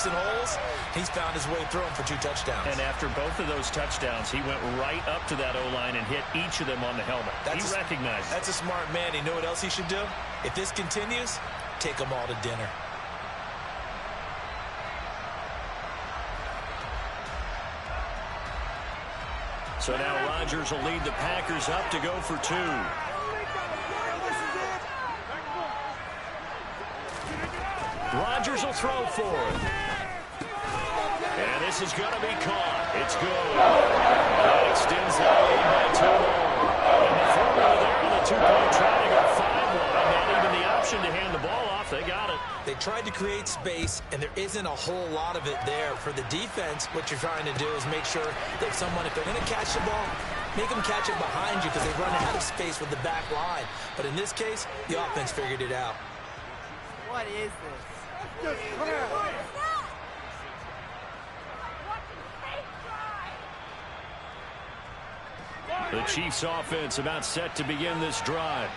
and holes, he's found his way through them for 2 touchdowns. And after both of those touchdowns, he went right up to that O-line and hit each of them on the helmet. He recognized it. That's a smart man. You know what else he should do? If this continues, take them all to dinner. So now Rodgers will lead the Packers up to go for 2. Rodgers will throw for it. And this is going to be caught. It's good. That extends that lead by 2 more. And the formula there on the 2-point try to go 5-wide. Not even the option to hand the ball off. They got it. They tried to create space, and there isn't a whole lot of it there. For the defense, what you're trying to do is make sure that someone, if they're going to catch the ball, make them catch it behind you because they run out of space with the back line. But in this case, the offense figured it out. What is this? The Chiefs offense about set to begin this drive.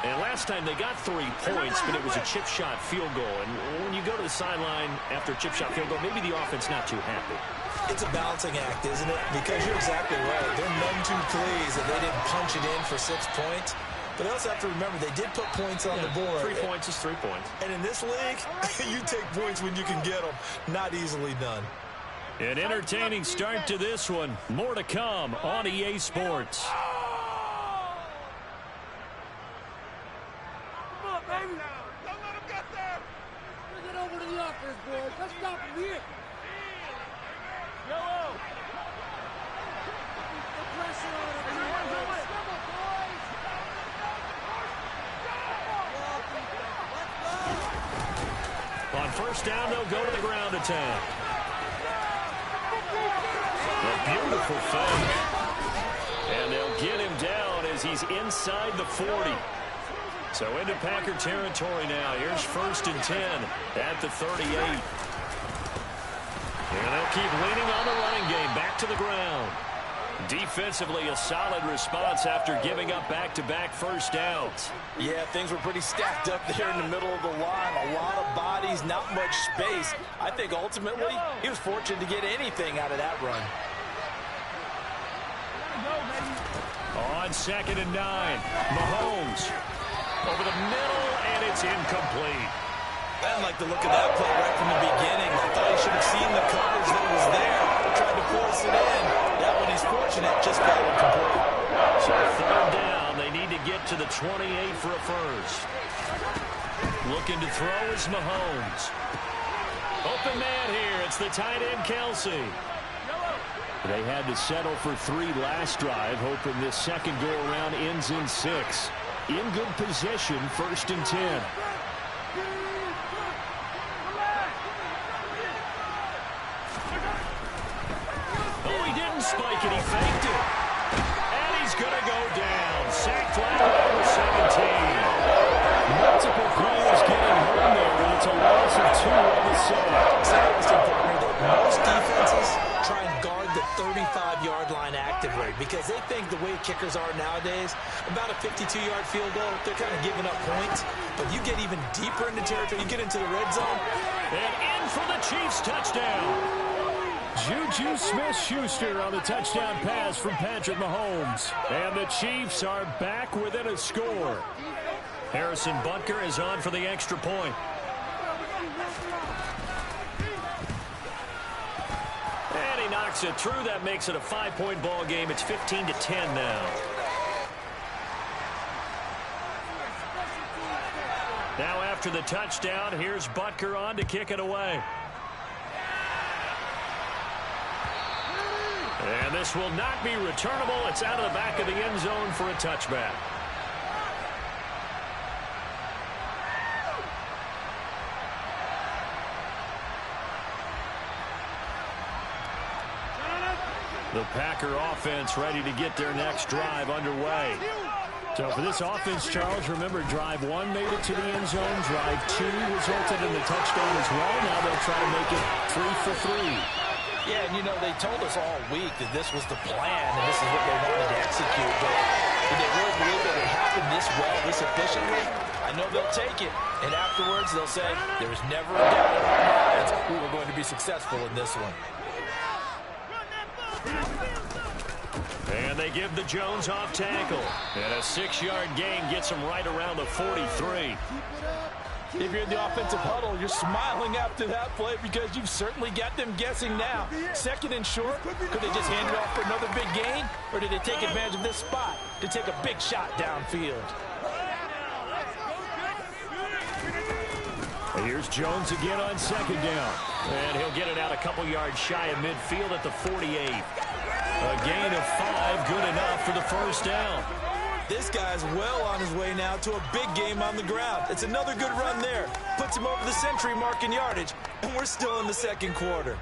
And last time they got 3 points, but it was a chip shot field goal. And when you go to the sideline after a chip shot field goal, maybe the offense not too happy. It's a balancing act, isn't it? Because you're exactly right. They're none too pleased that they didn't punch it in for 6 points. But they also have to remember they did put points on the board. 3 points is 3 points. And in this league, you take points when you can get them. Not easily done. An entertaining start to this one. More to come on EA Sports. Come on, baby. Don't let him get there. Bring it over to the offense, boys. Let's stop him here. Yellow. The pressure on him. On first down, they'll go to the ground attack. A beautiful fake. And they'll get him down as he's inside the 40. So into Packer territory now. Here's 1st and 10 at the 38. And they'll keep leaning on the running game. Back to the ground. Defensively, a solid response after giving up back-to-back first downs. Yeah, things were pretty stacked up there in the middle of the line. A lot of bodies, not much space. I think ultimately he was fortunate to get anything out of that run. On 2nd and 9, Mahomes over the middle, and it's incomplete. I didn't like the look of that play right from the beginning. I thought he should have seen the coverage that was there. Tried to force it in. That one he's fortunate, just fell incomplete. So 3rd down, they need to get to the 28 for a first. Looking to throw is Mahomes. Open man here. It's the tight end, Kelsey. They had to settle for 3 last drive, hoping this second go-around ends in 6. In good position, 1st and 10. Spike it, he faked it. And he's going to go down. Sacked flat over 17. Multiple players getting home there, and it's a loss of 2 on the sack. Most defenses try and guard the 35-yard line active rate because they think the way kickers are nowadays, about a 52-yard field goal, they're kind of giving up points. But you get even deeper into territory, you get into the red zone. And in for the Chiefs touchdown. Juju Smith-Schuster on the touchdown pass from Patrick Mahomes. And the Chiefs are back within a score. Harrison Butker is on for the extra point. And he knocks it through. That makes it a 5-point ball game. It's 15-10 now. Now after the touchdown, here's Butker on to kick it away. And this will not be returnable. It's out of the back of the end zone for a touchback. The Packer offense ready to get their next drive underway. So for this offense, Charles, remember, drive 1 made it to the end zone. Drive 2 resulted in the touchdown as well. Now they'll try to make it 3 for 3. Yeah, and you know, they told us all week that this was the plan and this is what they wanted to execute. But did they really believe that it happened this well, this efficiently? I know they'll take it. And afterwards, they'll say, there was never a doubt in our mind defense who are going to be successful in this one. And they give the Jones off tackle. And a 6-yard gain gets him right around the 43. If you're in the offensive huddle, you're smiling after that play because you've certainly got them guessing now. Second and short, could they just hand it off for another big gain? Or did they take advantage of this spot to take a big shot downfield? And here's Jones again on second down. And he'll get it out a couple yards shy of midfield at the 48. A gain of 5, good enough for the first down. This guy's well on his way now to a big game on the ground. It's another good run there. Puts him over the century mark in yardage, and we're still in the second quarter.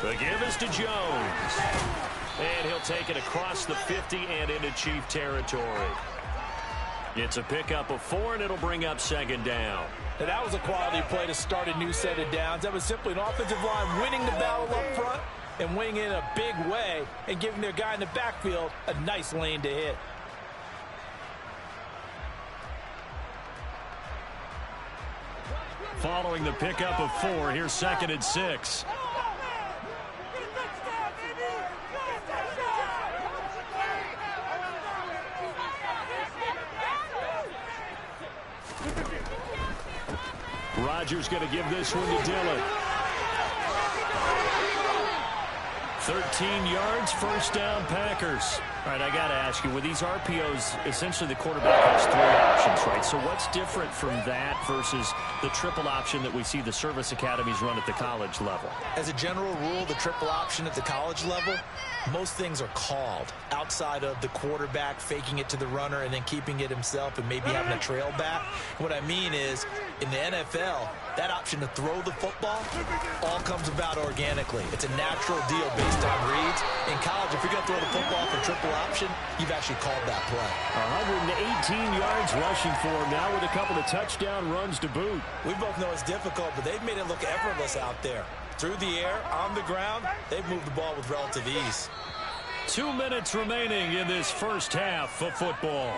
The give is to Jones. And he'll take it across the 50 and into Chief territory. It's a pickup of 4, and it'll bring up second down. And that was a quality play to start a new set of downs. That was simply an offensive line winning the battle up front and winning in a big way and giving their guy in the backfield a nice lane to hit. Following the pickup of 4, here's second and 6. Rodgers going to give this one to Dillon. 13 yards, first down, Packers. All right, I got to ask you, with these RPOs, essentially the quarterback has 3 options, right? So what's different from that versus the triple option that we see the service academies run at the college level? As a general rule, the triple option at the college level, most things are called outside of the quarterback faking it to the runner and then keeping it himself and maybe having a trail back. What I mean is, in the NFL, that option to throw the football all comes about organically. It's a natural deal based on reads. In college, if you're going to throw the football for triple option, you've actually called that play. 118 yards rushing for him now with a couple of touchdown runs to boot. We both know it's difficult, but they've made it look effortless out there. Through the air, on the ground, they've moved the ball with relative ease. 2 minutes remaining in this first half of football.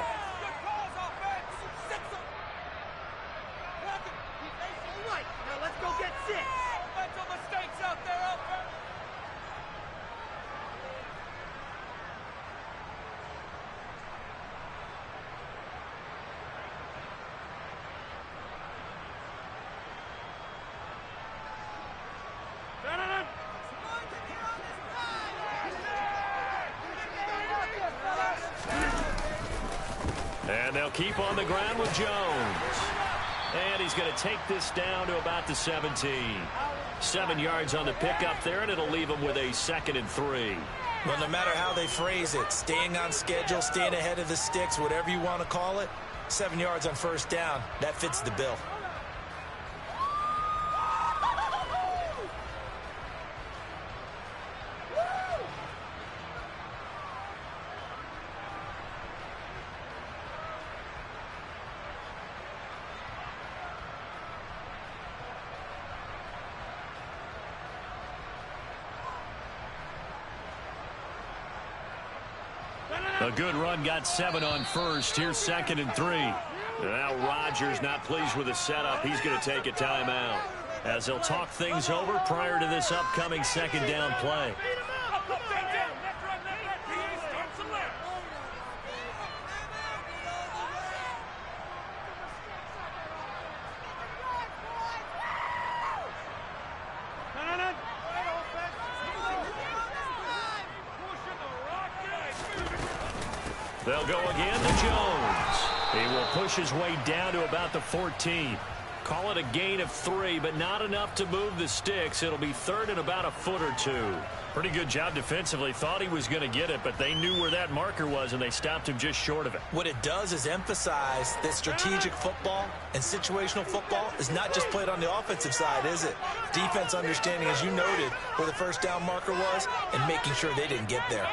And they'll keep on the ground with Jones. And he's going to take this down to about the 17. 7 yards on the pickup there, and it'll leave him with a 2nd and 3. Well, no matter how they phrase it, staying on schedule, staying ahead of the sticks, whatever you want to call it, 7 yards on first down, that fits the bill. A good run, got 7 on first. Here's 2nd and 3. Now Rodgers not pleased with the setup. He's going to take a timeout as they'll talk things over prior to this upcoming second down play. They'll go again to Jones. He will push his way down to about the 14. Call it a gain of 3, but not enough to move the sticks. It'll be 3rd and about a foot or 2. Pretty good job defensively. Thought he was going to get it, but they knew where that marker was, and they stopped him just short of it. What it does is emphasize that strategic football and situational football is not just played on the offensive side, is it? Defense understanding, as you noted, where the first down marker was and making sure they didn't get there.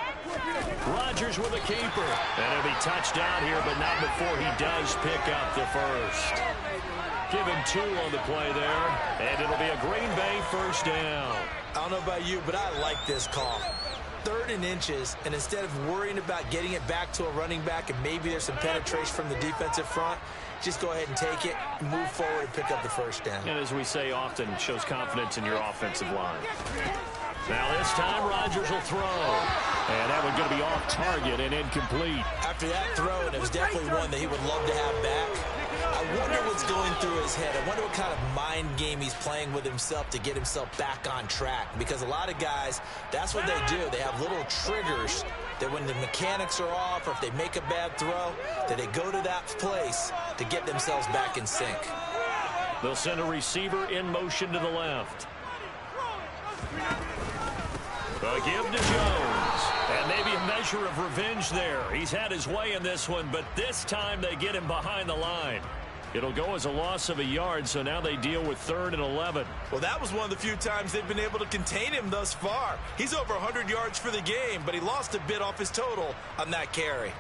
Rodgers with a keeper. And he'll be touched down here, but not before he does pick up the first. Give him 2 on the play there, and it'll be a Green Bay first down. I don't know about you, but I like this call. 3rd and inches, and instead of worrying about getting it back to a running back and maybe there's some penetration from the defensive front, just go ahead and take it, move forward, and pick up the first down. And as we say often, shows confidence in your offensive line. Now this time, Rodgers will throw. And that one's going to be off target and incomplete. After that throw, and it was definitely one that he would love to have back, I wonder what's going through his head. I wonder what kind of mind game he's playing with himself to get himself back on track. Because a lot of guys, that's what they do. They have little triggers that when the mechanics are off or if they make a bad throw, that they go to that place to get themselves back in sync. They'll send a receiver in motion to the left. A give to Jones. And maybe a measure of revenge there. He's had his way in this one, but this time they get him behind the line. It'll go as a loss of a yard, so now they deal with 3rd and 11. Well, that was one of the few times they've been able to contain him thus far. He's over 100 yards for the game, but he lost a bit off his total on that carry.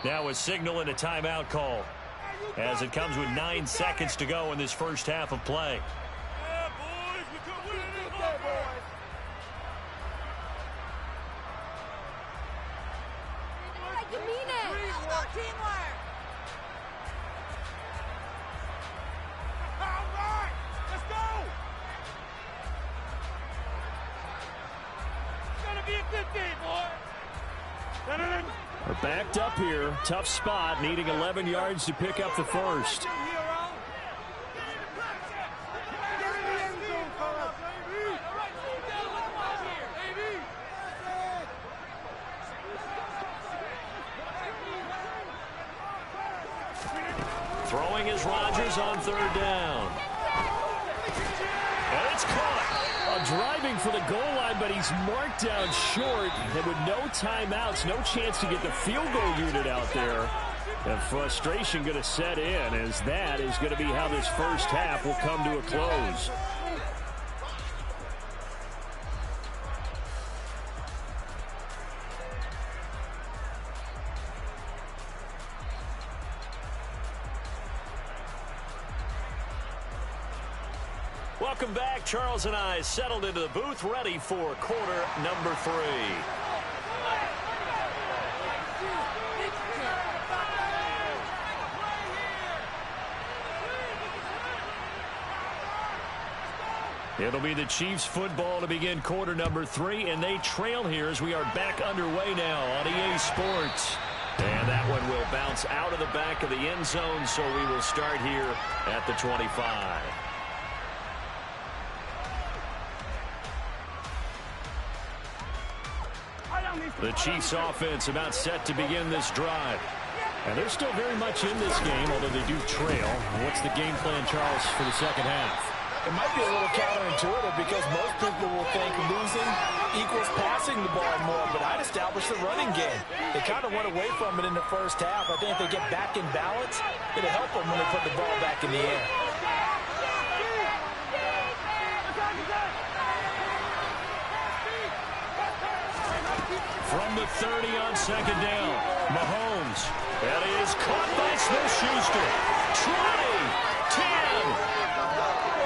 Now a signal and a timeout call, as it comes with 9 seconds to go in this first half of play. Yeah, boys, we could win it, boys. You mean it? Teamwork. All right, let's go. It's gonna be a good day, boy. We're backed up here. Tough spot, needing 11 yards to pick up the first. Throwing is Rodgers on 3rd down. And it's caught. Driving for the goal line, but he's marked down short. And with no timeouts, no chance to get the field goal unit out there. And frustration going to set in, as that is going to be how this first half will come to a close. Welcome back. Charles and I settled into the booth, ready for quarter number 3. It'll be the Chiefs football to begin quarter number 3, and they trail here as we are back underway now on EA Sports. And that one will bounce out of the back of the end zone, so we will start here at the 25. The Chiefs offense about set to begin this drive. And they're still very much in this game, although they do trail. What's the game plan, Charles, for the second half? It might be a little counterintuitive because most people will think losing equals passing the ball more, but I'd establish the running game. They kind of went away from it in the first half. I think if they get back in balance, it'll help them when they put the ball back in the air. From the 30 on 2nd down, Mahomes. That is caught by Smith-Schuster. 20, 10,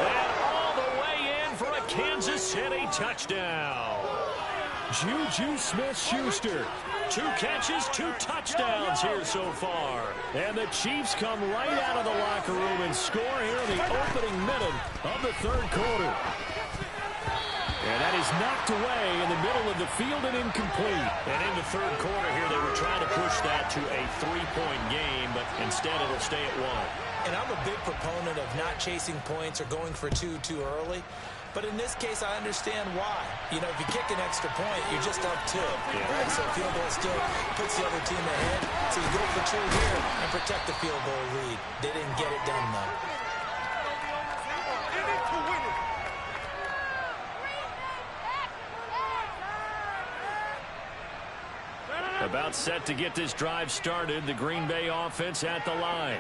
and all the way in for a Kansas City touchdown. Juju Smith-Schuster. 2 catches, 2 touchdowns here so far. And the Chiefs come right out of the locker room and score here in the opening minute of the 3rd quarter. And that is knocked away in the middle of the field and incomplete. And in the 3rd quarter here, they were trying to push that to a 3-point game, but instead it'll stay at 1. And I'm a big proponent of not chasing points or going for 2 too early. But in this case, I understand why. You know, if you kick an extra point, you're just up 2. Right? So field goal still puts the other team ahead. So you go for 2 here and protect the field goal lead. They didn't get it done, though. About set to get this drive started, the Green Bay offense at the line.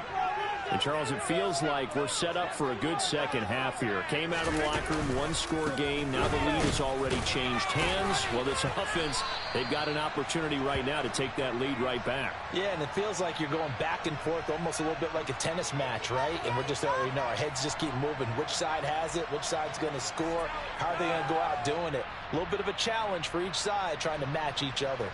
And Charles, it feels like we're set up for a good second half here. Came out of the locker room, one-score game. Now the lead has already changed hands. Well, this offense, they've got an opportunity right now to take that lead right back. Yeah, and it feels like you're going back and forth almost a little bit like a tennis match, right? And we're just already know our heads just keep moving. Which side has it? Which side's going to score? How are they going to go out doing it? A little bit of a challenge for each side trying to match each other.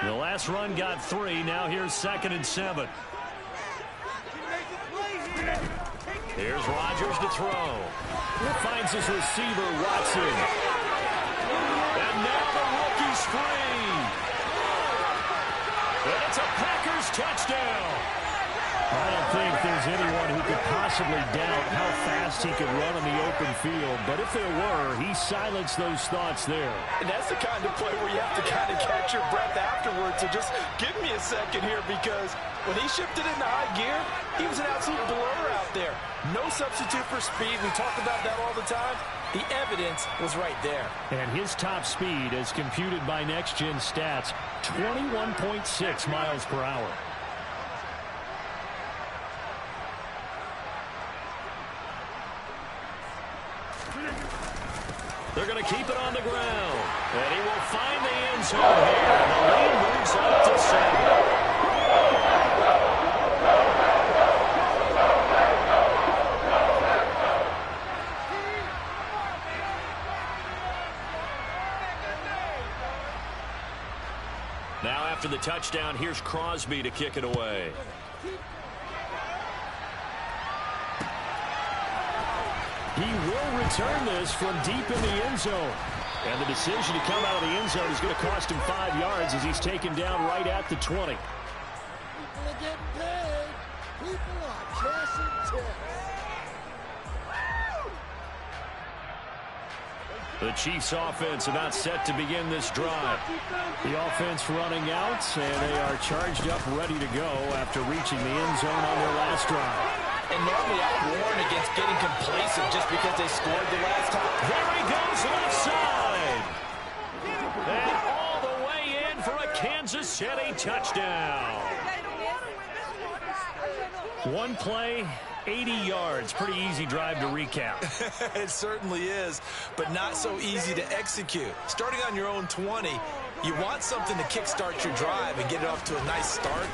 The last run got 3. Now here's 2nd and 7. Here's Rodgers to throw. Finds his receiver, Watson. And now the rookie's free. And it's a Packers touchdown. I don't think there's anyone who could possibly doubt how fast he could run on the open field. But if there were, he silenced those thoughts there. And that's the kind of play where you have to kind of catch your breath afterwards. So just give me a second here, because when he shifted into high gear, he was an absolute blur out there. No substitute for speed. We talk about that all the time. The evidence was right there. And his top speed, as computed by Next Gen Stats, 21.6 miles per hour. They're going to keep it on the ground. And he will find the end zone here. And the lead moves up to 7. Now after the touchdown, here's Crosby to kick it away. He will return this from deep in the end zone. And the decision to come out of the end zone is going to cost him 5 yards as he's taken down right at the 20. People are getting paid. People are cashing checks. The Chiefs offense about set to begin this drive. The offense running out, and they are charged up, ready to go after reaching the end zone on their last drive. And normally I warn against getting complacent just because they scored the last time. There he goes, left side. And all the way in for a Kansas City touchdown. One play, 80 yards. Pretty easy drive to recap. It certainly is, but not so easy to execute. Starting on your own 20, you want something to kickstart your drive and get it off to a nice start.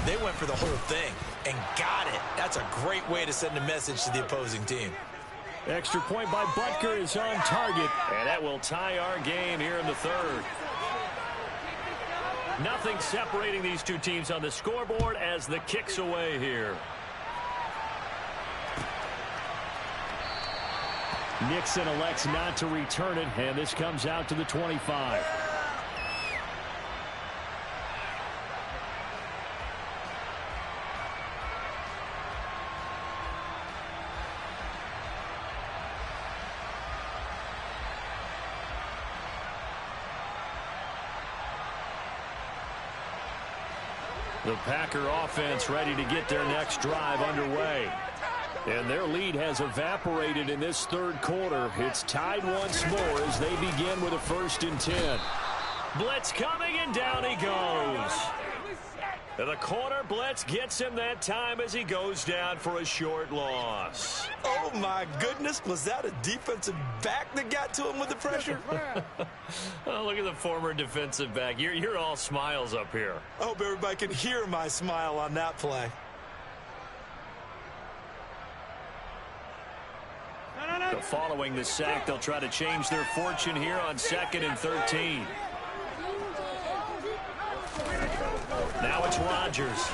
They went for the whole thing and got it. That's a great way to send a message to the opposing team. Extra point by Butker is on target, and that will tie our game here in the third. Nothing separating these two teams on the scoreboard as the kick's away here. Nixon elects not to return it, and this comes out to the 25. The Packer offense ready to get their next drive underway. And their lead has evaporated in this third quarter. It's tied once more as they begin with a 1st and 10. Blitz coming, and down he goes. And the corner blitz gets him that time as he goes down for a short loss. Oh, my goodness. Was that a defensive back that got to him with the pressure? Oh, look at the former defensive back. You're all smiles up here. I hope everybody can hear my smile on that play. Following the sack, they'll try to change their fortune here on 2nd and 13. Now it's Rodgers.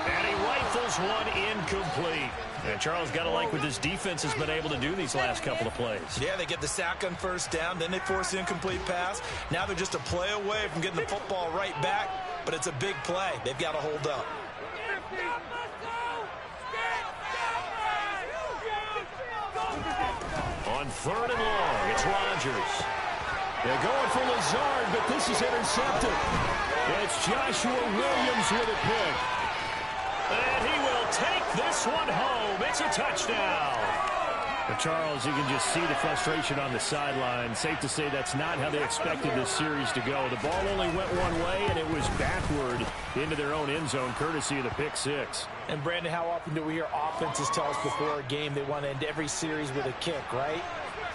And he rifles one incomplete. And Charles, got to like what this defense has been able to do these last couple of plays. Yeah, they get the sack on 1st down, then they force the incomplete pass. Now they're just a play away from getting the football right back, but it's a big play. They've got to hold up. On 3rd and long, it's Rodgers. They're going for Lazard, but this is intercepted. It's Joshua Williams with a pick. And he will take this one home. It's a touchdown. Charles, you can just see the frustration on the sideline. Safe to say that's not how they expected this series to go. The ball only went one way, and it was backward into their own end zone, courtesy of the pick six. And, Brandon, how often do we hear offenses tell us before a game they want to end every series with a kick, right?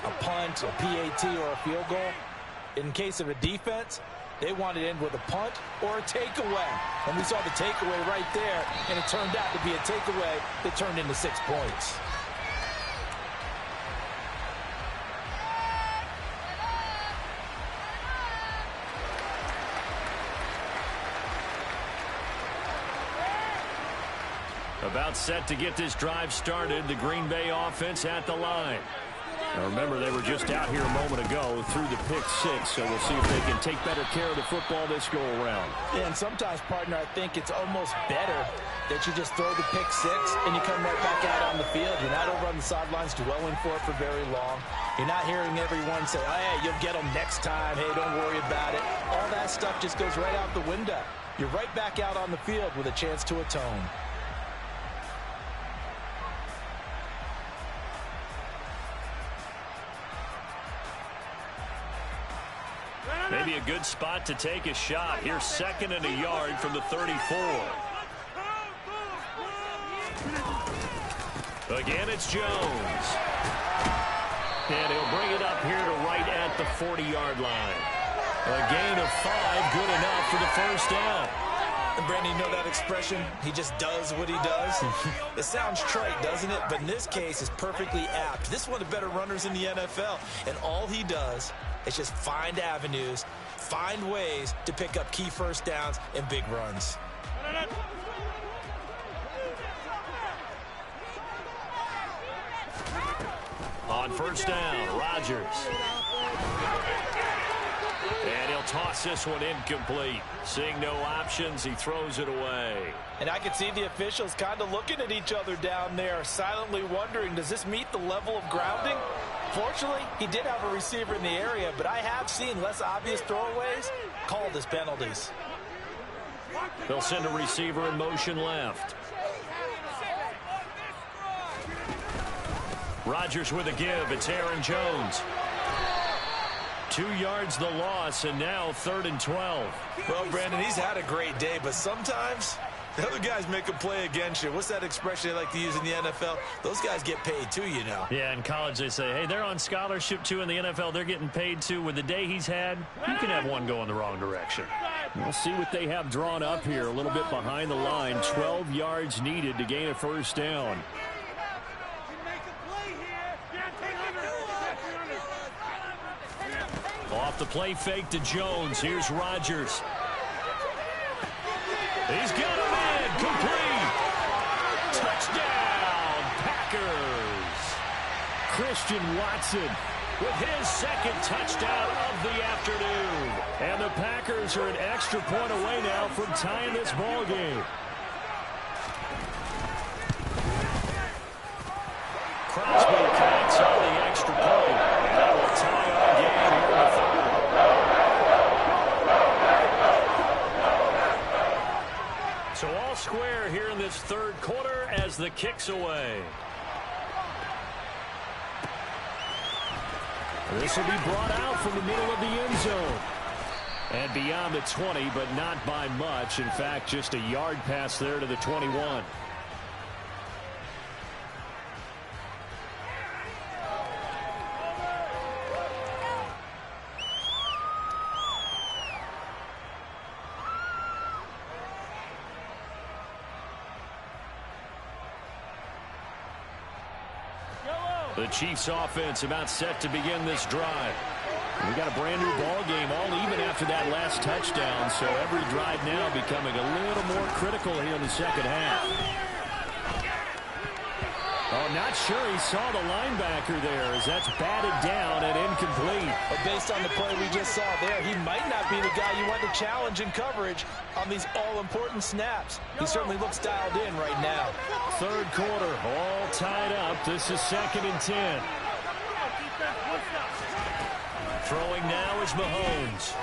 A punt, a PAT, or a field goal. In case of a defense, they want to end with a punt or a takeaway. And we saw the takeaway right there, and it turned out to be a takeaway that turned into 6 points. About set to get this drive started, the Green Bay offense at the line. Now remember, they were just out here a moment ago through the pick six, so we'll see if they can take better care of the football this go around. And sometimes, partner, I think it's almost better that you just throw the pick six and you come right back out on the field. You're not over on the sidelines dwelling for it for very long. You're not hearing everyone say, oh, hey, you'll get them next time. Hey, don't worry about it. All that stuff just goes right out the window. You're right back out on the field with a chance to atone. Maybe a good spot to take a shot. Here's 2nd and a yard from the 34. Again, it's Jones. And he'll bring it up here to right at the 40-yard line. A gain of 5, good enough for the first down. And Brandon, you know that expression? He just does what he does. It sounds trite, doesn't it? But in this case, it's perfectly apt. This is one of the better runners in the NFL. And all he does is just find avenues, find ways to pick up key first downs and big runs. On first down, Rodgers. And he'll toss this one incomplete. Seeing no options, he throws it away. And I can see the officials kind of looking at each other down there, silently wondering, does this meet the level of grounding? Fortunately, he did have a receiver in the area, but I have seen less obvious throwaways called as penalties. They'll send a receiver in motion left. Rodgers with a give. It's Aaron Jones. 2 yards the loss, and now 3rd and 12. Well, Brandon, he's had a great day, but sometimes the other guys make a play against you. What's that expression they like to use in the NFL? Those guys get paid too, you know. Yeah, in college they say, hey, they're on scholarship too. In the NFL, they're getting paid too. With the day he's had, you can have one go in the wrong direction. We'll see what they have drawn up here. A little bit behind the line. 12 yards needed to gain a first down. Off the play fake to Jones. Here's Rodgers. He's got him in. Complete. Touchdown, Packers. Christian Watson with his 2nd touchdown of the afternoon. And the Packers are an extra point away now from tying this ball game. Crosby connects on the extra point. And that will tie our game here in the 3rd. So all square here in this 3rd quarter as the kick's away. This will be brought out from the middle of the end zone. And beyond the 20, but not by much. In fact, just a yard pass there to the 21. The Chiefs offense about set to begin this drive. We got a brand new ball game all even after that last touchdown, so every drive now becoming a little more critical here in the 2nd half. Oh, not sure he saw the linebacker there as that's batted down and incomplete. But based on the play we just saw there, he might not be the guy you want to challenge in coverage on these all-important snaps. He certainly looks dialed in right now. 3rd quarter, all tied up. This is 2nd and 10. Throwing now is Mahomes.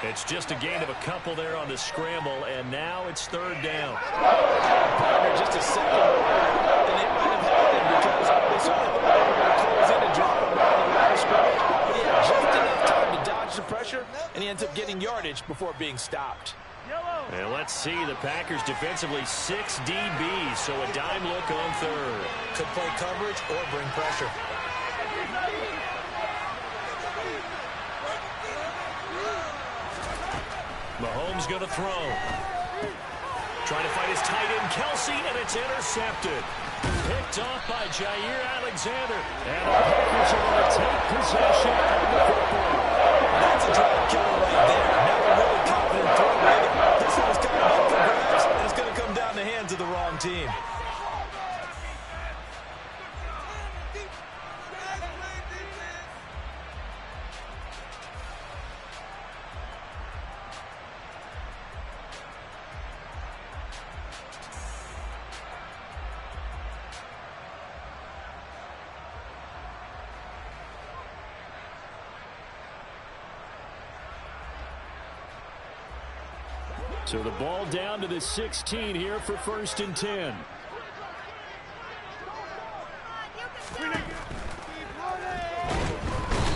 It's just a gain of a couple there on the scramble, and now it's 3rd down. Partner, just a second, and they might have had some pressure, and he ends up getting yardage before being stopped. And let's see, the Packers defensively 6 DBs, so a dime look on third. Could play coverage or bring pressure. Mahomes going to throw. Trying to find his tight end, Kelsey, and it's intercepted. Picked off by Jair Alexander. And the Packers are going to take possession of the football. That's a drive killer right there. Now a really confident throw with it. This one's coming up for grabs, and it's going to come down the hands of the wrong team. So the ball down to the 16 here for 1st and 10.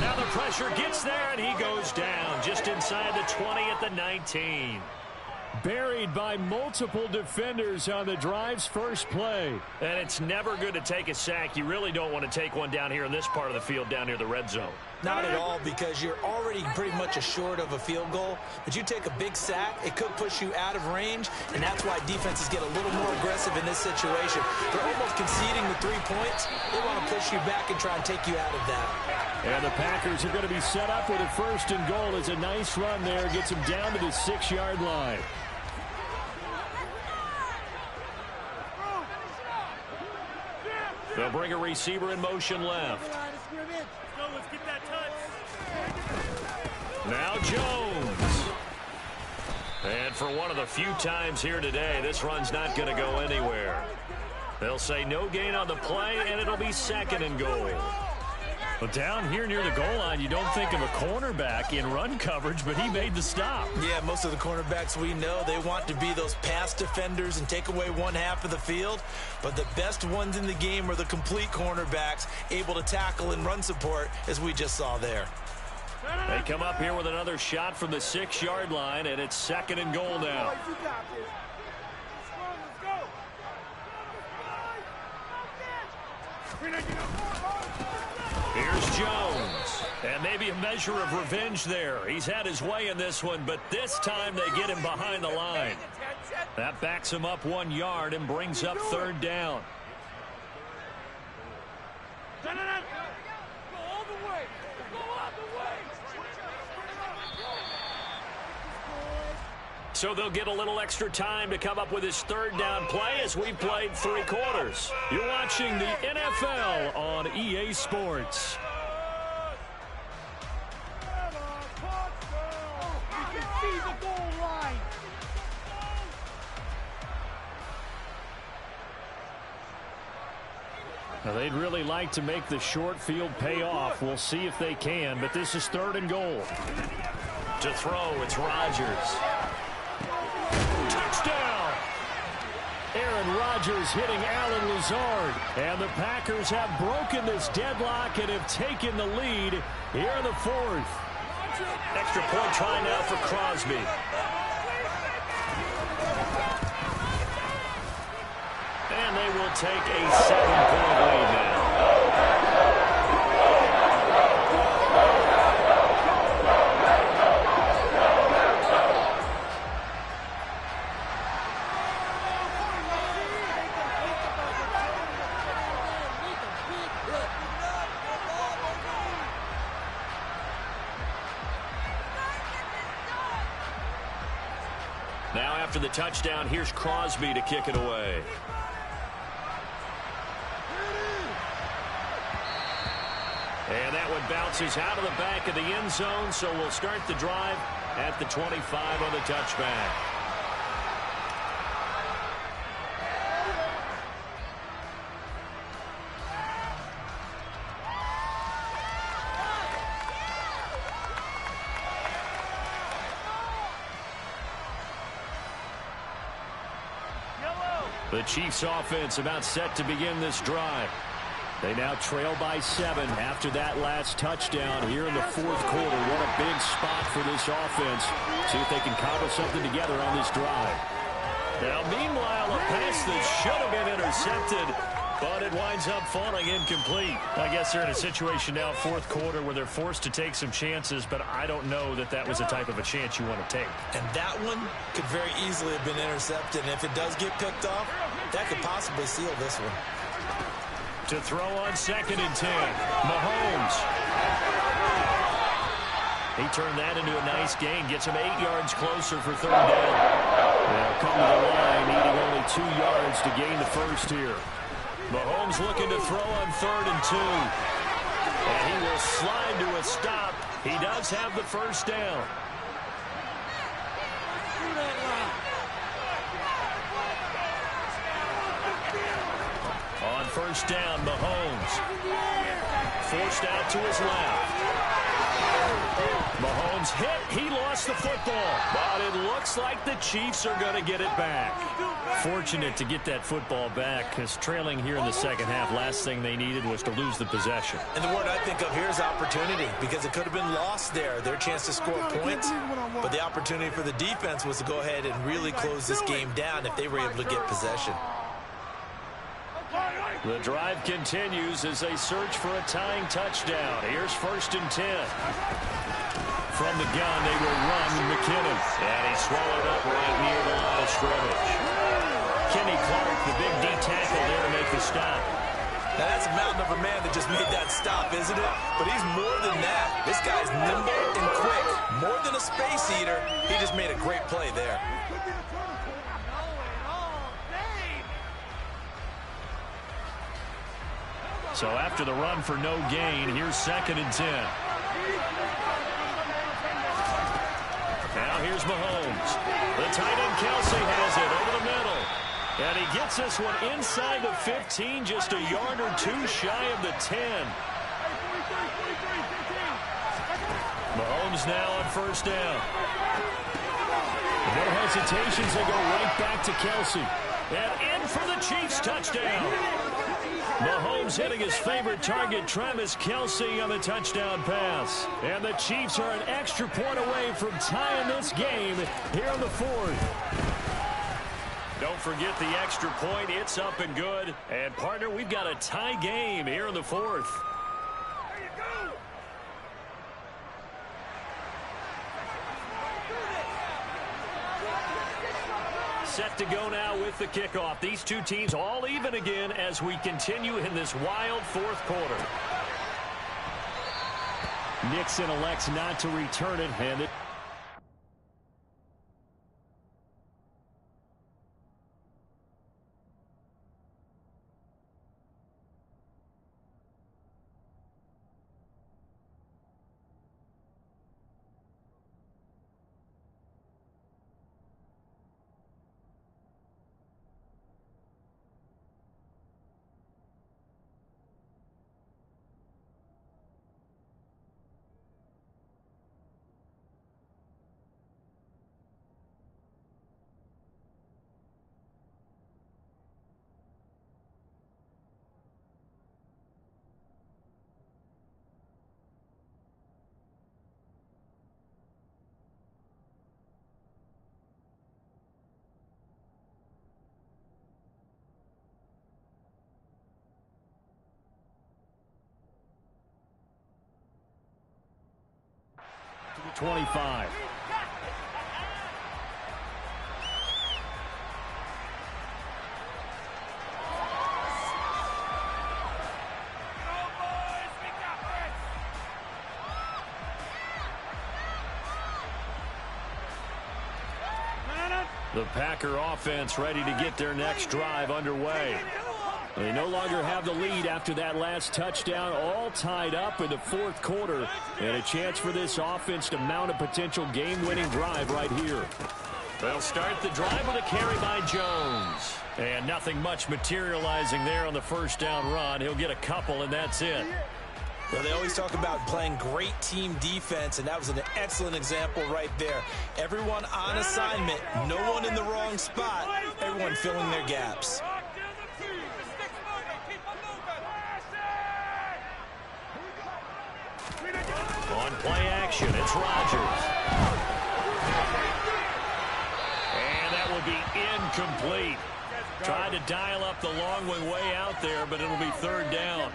Now the pressure gets there, and he goes down just inside the 20 at the 19. Buried by multiple defenders on the drive's first play. And it's never good to take a sack. You really don't want to take one down here in this part of the field, down near the red zone. Not at all, because you're already pretty much assured of a field goal. But you take a big sack, it could push you out of range, and that's why defenses get a little more aggressive in this situation. They're almost conceding the 3 points. They want to push you back and try and take you out of that. And the Packers are going to be set up with a 1st and goal. As a nice run there, gets them down to the 6-yard line. They'll bring a receiver in motion left. Now Jones. And for one of the few times here today, this run's not going to go anywhere. They'll say no gain on the play, and it'll be 2nd and goal. Well, down here near the goal line, you don't think of a cornerback in run coverage, but he made the stop. Yeah, most of the cornerbacks we know, they want to be those pass defenders and take away one half of the field. But the best ones in the game are the complete cornerbacks, able to tackle and run support, as we just saw there. They come up here with another shot from the 6-yard line, and it's 2nd and goal now. Here's Jones. And maybe a measure of revenge there. He's had his way in this one, but this time they get him behind the line. That backs him up 1 yard and brings up 3rd down. So they'll get a little extra time to come up with his 3rd down play as we played 3 quarters. You're watching the NFL on EA Sports. Now they'd really like to make the short field pay off. We'll see if they can, but this is 3rd and goal. To throw, it's Rodgers. Touchdown! Aaron Rodgers hitting Allen Lazard. And the Packers have broken this deadlock and have taken the lead here in the 4th. Extra point try now for Crosby. And they will take a 7-point lead now. Now after the touchdown, here's Crosby to kick it away. And that one bounces out of the back of the end zone, so we'll start the drive at the 25 on the touchback. The Chiefs offense about set to begin this drive. They now trail by 7 after that last touchdown here in the fourth quarter. What a big spot for this offense. See if they can cobble something together on this drive. Now, meanwhile, a pass that should have been intercepted, but it winds up falling incomplete. I guess they're in a situation now, fourth quarter, where they're forced to take some chances, but I don't know that that was the type of a chance you want to take. And that one could very easily have been intercepted, and if it does get picked off, that could possibly seal this one. To throw on 2nd and 10, Mahomes. He turned that into a nice gain, gets him 8 yards closer for 3rd down. They'll come to the line, needing only 2 yards to gain the first here. Mahomes looking to throw on 3rd and 2. And he will slide to a stop. He does have the first down. On 1st down, Mahomes. Forced out to his left. Mahomes hit. He lost the football. But it looks like the Chiefs are going to get it back. Fortunate to get that football back, because trailing here in the second half, last thing they needed was to lose the possession. And the word I think of here is opportunity, because it could have been lost there, their chance to score points. But the opportunity for the defense was to go ahead and really close this game down if they were able to get possession. The drive continues as they search for a tying touchdown. Here's 1st and 10. From the gun, they will run McKinnon. And he's swallowed up right near the line of scrimmage. Kenny Clark, the big D tackle there to make the stop. Now that's a mountain of a man that just made that stop, isn't it? But he's more than that. This guy's nimble and quick. More than a space eater, he just made a great play there. So after the run for no gain, here's 2nd and 10. Now here's Mahomes. The tight end Kelsey has it over the middle. And he gets this one inside the 15, just a yard or 2 shy of the 10. Mahomes now on 1st down. No hesitations, they go right back to Kelsey. And in for the Chiefs touchdown. Mahomes hitting his favorite target, Travis Kelsey, on the touchdown pass. And the Chiefs are an extra point away from tying this game here in the fourth. Don't forget the extra point. It's up and good. And, partner, we've got a tie game here in the fourth. Set to go now with the kickoff. These two teams all even again as we continue in this wild fourth quarter. Nixon elects not to return it, and it to the 25. The Packer offense ready to get their next drive underway. They no longer have the lead after that last touchdown, all tied up in the fourth quarter, and a chance for this offense to mount a potential game-winning drive right here. They'll start the drive with a carry by Jones. And nothing much materializing there on the first down run. He'll get a couple, and that's it. Well, they always talk about playing great team defense, and that was an excellent example right there. Everyone on assignment, no one in the wrong spot, everyone filling their gaps. play action. It's Rodgers. And that will be incomplete. Tried to dial up the long one way out there, but it'll be third down.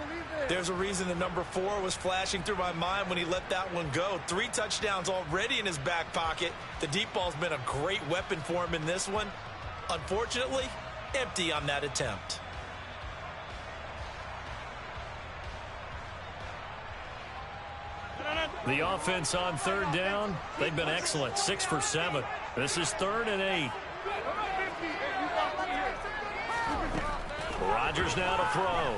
There's a reason the number 4 was flashing through my mind when he let that one go. 3 touchdowns already in his back pocket. The deep ball's been a great weapon for him in this one. Unfortunately, empty on that attempt. The offense on third down, they've been excellent. 6 for 7. This is 3rd and 8. Rodgers now to throw.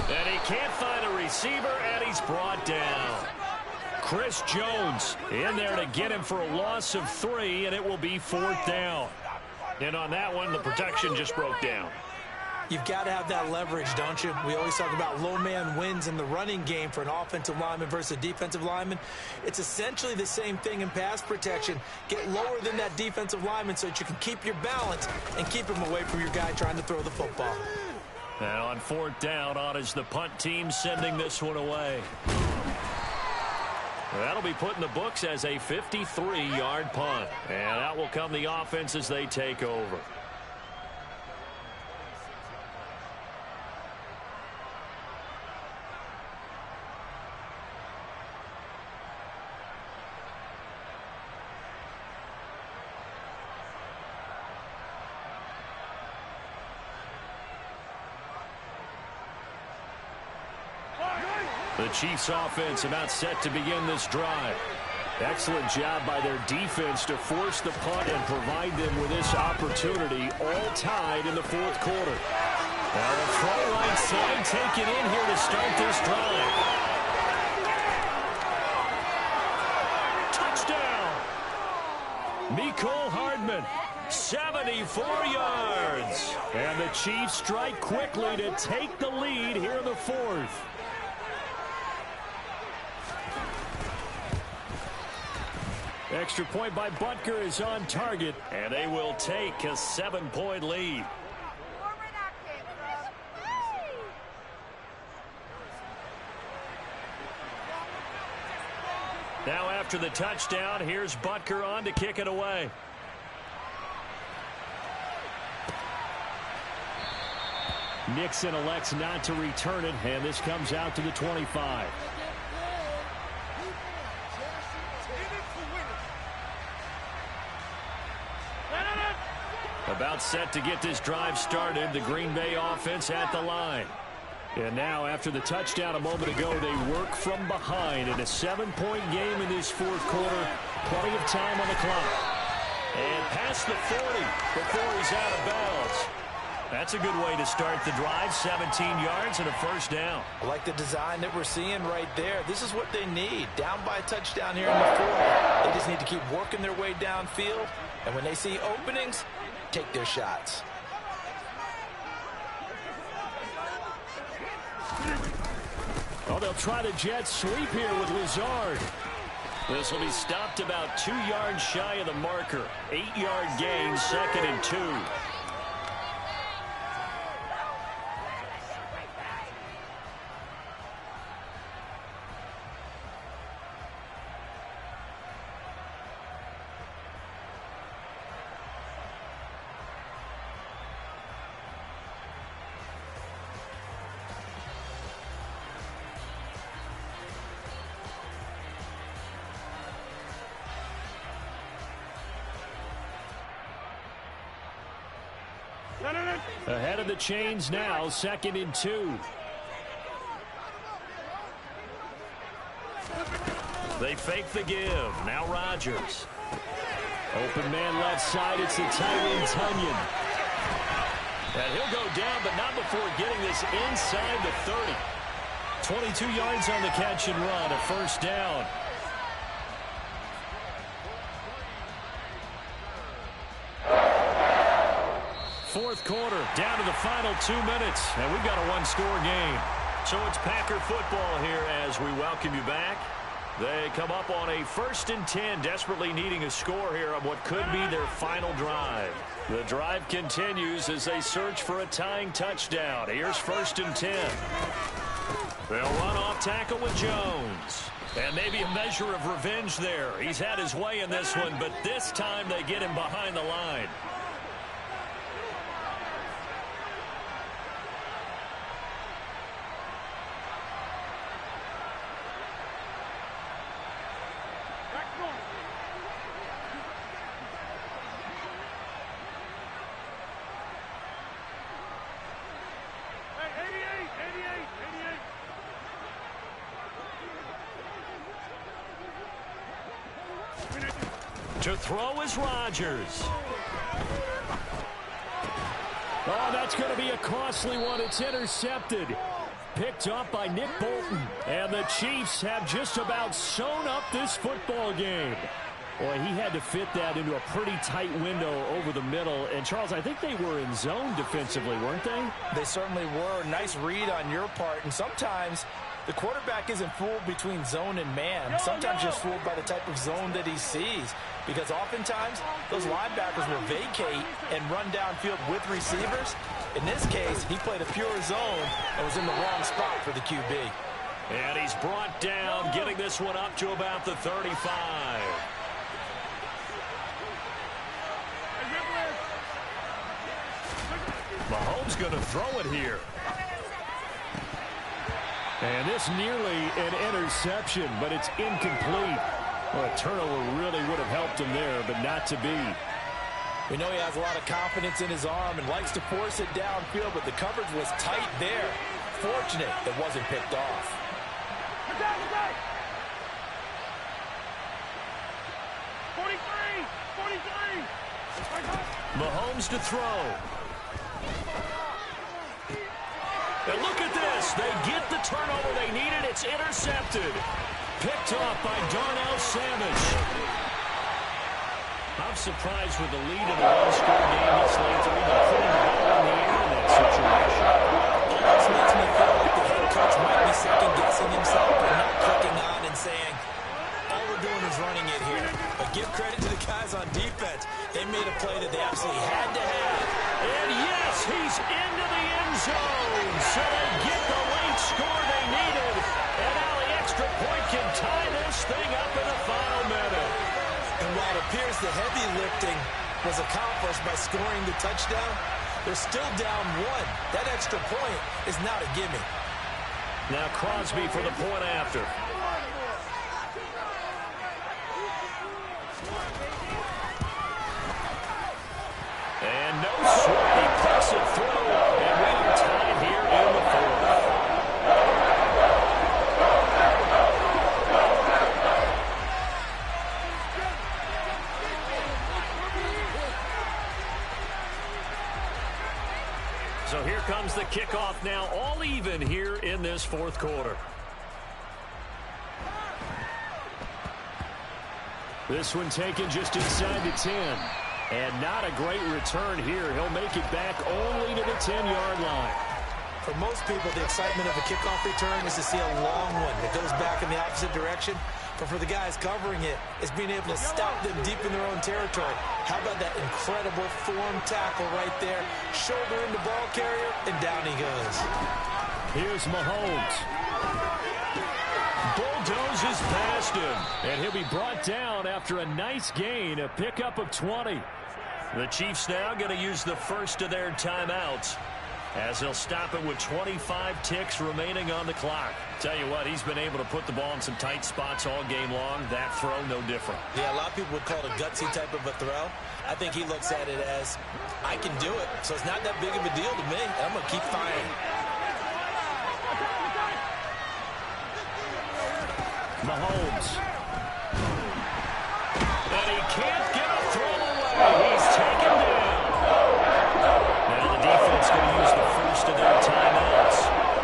And he can't find a receiver, and he's brought down. Chris Jones in there to get him for a loss of 3, and it will be 4th down. And on that one, the protection just broke down. You've got to have that leverage, don't you? We always talk about low man wins in the running game for an offensive lineman versus a defensive lineman. It's essentially the same thing in pass protection. Get lower than that defensive lineman so that you can keep your balance and keep him away from your guy trying to throw the football. And on 4th down, on is the punt team sending this one away. That'll be put in the books as a 53-yard punt. And out will come the offense as they take over. The Chiefs offense about set to begin this drive. Excellent job by their defense to force the punt and provide them with this opportunity, all tied in the 4th quarter. Now the throw right side taken in here to start this drive. Touchdown! Mecole Hardman, 74 yards. And the Chiefs strike quickly to take the lead here in the 4th. Extra point by Butker is on target, and they will take a 7-point lead. Now after the touchdown, here's Butker on to kick it away. Nixon elects not to return it, and this comes out to the 25. About set to get this drive started, the Green Bay offense at the line. And now, after the touchdown a moment ago, they work from behind in a 7-point game in this 4th quarter. Plenty of time on the clock. And past the 40 before he's out of bounds. That's a good way to start the drive. 17 yards and a 1st down. I like the design that we're seeing right there. This is what they need. Down by a touchdown here in the 4th. They just need to keep working their way downfield. And when they see openings, take their shots. Oh, they'll try the jet sweep here with Lazard. This will be stopped about 2 yards shy of the marker. 8-yard gain, 2nd and 2. Ahead of the chains now, 2nd and 2. They fake the give. Now Rodgers. Open man left side. It's the tight end Tunyon. And he'll go down, but not before getting this inside the 30. 22 yards on the catch and run, a 1st down. Fourth quarter, down to the final 2 minutes, and we've got a 1-score game. So it's Packer football here as we welcome you back. They come up on a 1st and 10, desperately needing a score here on what could be their final drive. The drive continues as they search for a tying touchdown. Here's 1st and 10. They'll run off tackle with Jones. And maybe a measure of revenge there. He's had his way in this one, but this time they get him behind the line. To throw is Rodgers. Oh, that's going to be a costly one. It's intercepted. Picked up by Nick Bolton. And the Chiefs have just about sewn up this football game. Boy, he had to fit that into a pretty tight window over the middle. And, Charles, I think they were in zone defensively, weren't they? They certainly were. Nice read on your part. And sometimes the quarterback isn't fooled between zone and man. Sometimes just fooled by the type of zone that he sees. Because oftentimes, those linebackers will vacate and run downfield with receivers. In this case, he played a pure zone and was in the wrong spot for the QB. And he's brought down, getting this one up to about the 35. Mahomes going to throw it here. And this nearly an interception, but it's incomplete. Well, a turnover really would have helped him there, but not to be. We know he has a lot of confidence in his arm and likes to force it downfield, but the coverage was tight there. Fortunate it wasn't picked off. 43! Mahomes to throw. And look at this. They get the turnover they needed. It's intercepted. Picked off by Darnell Savage. I'm surprised with the lead in the one-score game. It's like they're even putting the ball in the air in that situation. Almost makes me feel like the head coach might be second-guessing himself or not clicking on and saying, all we're doing is running it here. But give credit to the guys on defense. They made a play that they absolutely had to have. And yes, he's into the end zone. So they get the late score they needed. And now the extra point can tie this thing up in the final minute. And while it appears the heavy lifting was accomplished by scoring the touchdown, they're still down one. That extra point is not a gimme. Now Crosby for the point after. And no sweat. He puts it through. And we are tied here in the fourth. So here comes the kickoff now, all even here in this fourth quarter. This one taken just inside the 10. And not a great return here. He'll make it back only to the 10-yard line. For most people, the excitement of a kickoff return is to see a long one that goes back in the opposite direction. But for the guys covering it, it's being able to stop them deep in their own territory. How about that incredible form tackle right there? Shoulder in the ball carrier, and down he goes. Here's Mahomes. Bulldozes past him. And he'll be brought down after a nice gain, a pickup of 20. The Chiefs now going to use the first of their timeouts, as he'll stop it with 25 ticks remaining on the clock. Tell you what, he's been able to put the ball in some tight spots all game long. That throw, no different. Yeah, a lot of people would call it a gutsy type of a throw. I think he looks at it as, I can do it, so it's not that big of a deal to me. I'm going to keep firing. Mahomes. And he can't get a throw away. He's taken down. Now the defense going to use the first of their timeouts.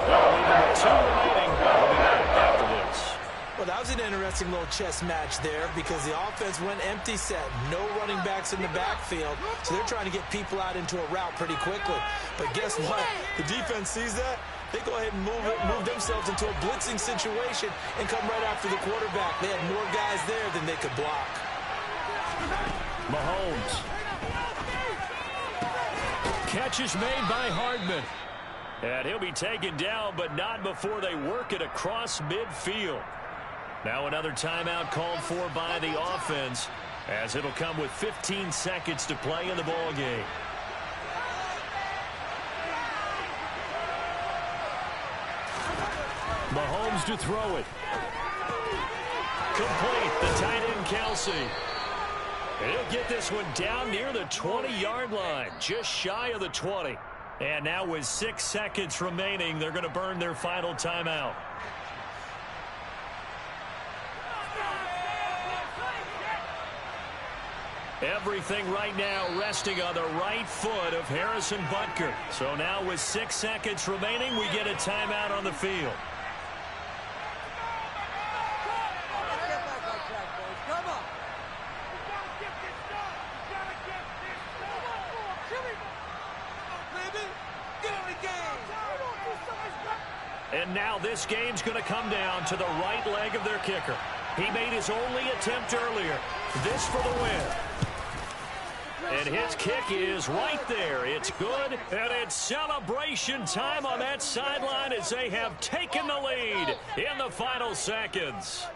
They'll leave them with 2 remaining. We'll be back after this. Well, that was an interesting little chess match there because the offense went empty set. No running backs in the backfield, so they're trying to get people out into a route pretty quickly. But guess what? The defense sees that. They go ahead and move themselves into a blitzing situation and come right after the quarterback. They had more guys there than they could block. Mahomes. Catch is made by Hardman. And he'll be taken down, but not before they work it across midfield. Now another timeout called for by the offense, as it'll come with 15 seconds to play in the ball game. Mahomes to throw it. Complete. The tight end, Kelsey. And he'll get this one down near the 20-yard line, just shy of the 20. And now with 6 seconds remaining, they're going to burn their final timeout. Everything right now resting on the right foot of Harrison Butker. So now with 6 seconds remaining, we get a timeout on the field. And now this game's going to come down to the right leg of their kicker. He made his only attempt earlier. This for the win. And his kick is right there. It's good, and it's celebration time on that sideline as they have taken the lead in the final seconds.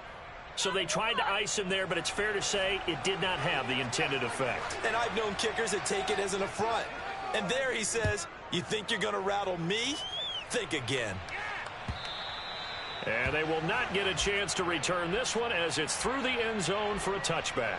So they tried to ice him there, but it's fair to say it did not have the intended effect. And I've known kickers that take it as an affront. And there he says, you think you're going to rattle me? Think again. And they will not get a chance to return this one as it's through the end zone for a touchback.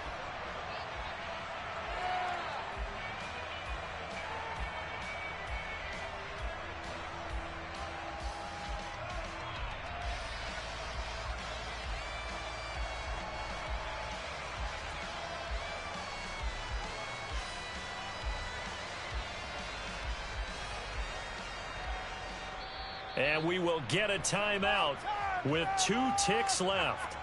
And we will get a timeout with 2 ticks left.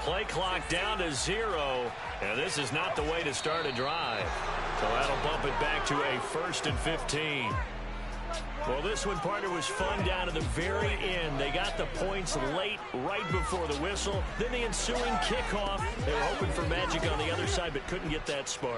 Play clock down to 0, and this is not the way to start a drive. So that'll bump it back to a 1st and 15. Well, this one, partner, was fun down to the very end. They got the points late, right before the whistle. Then the ensuing kickoff. They were hoping for magic on the other side, but couldn't get that spark.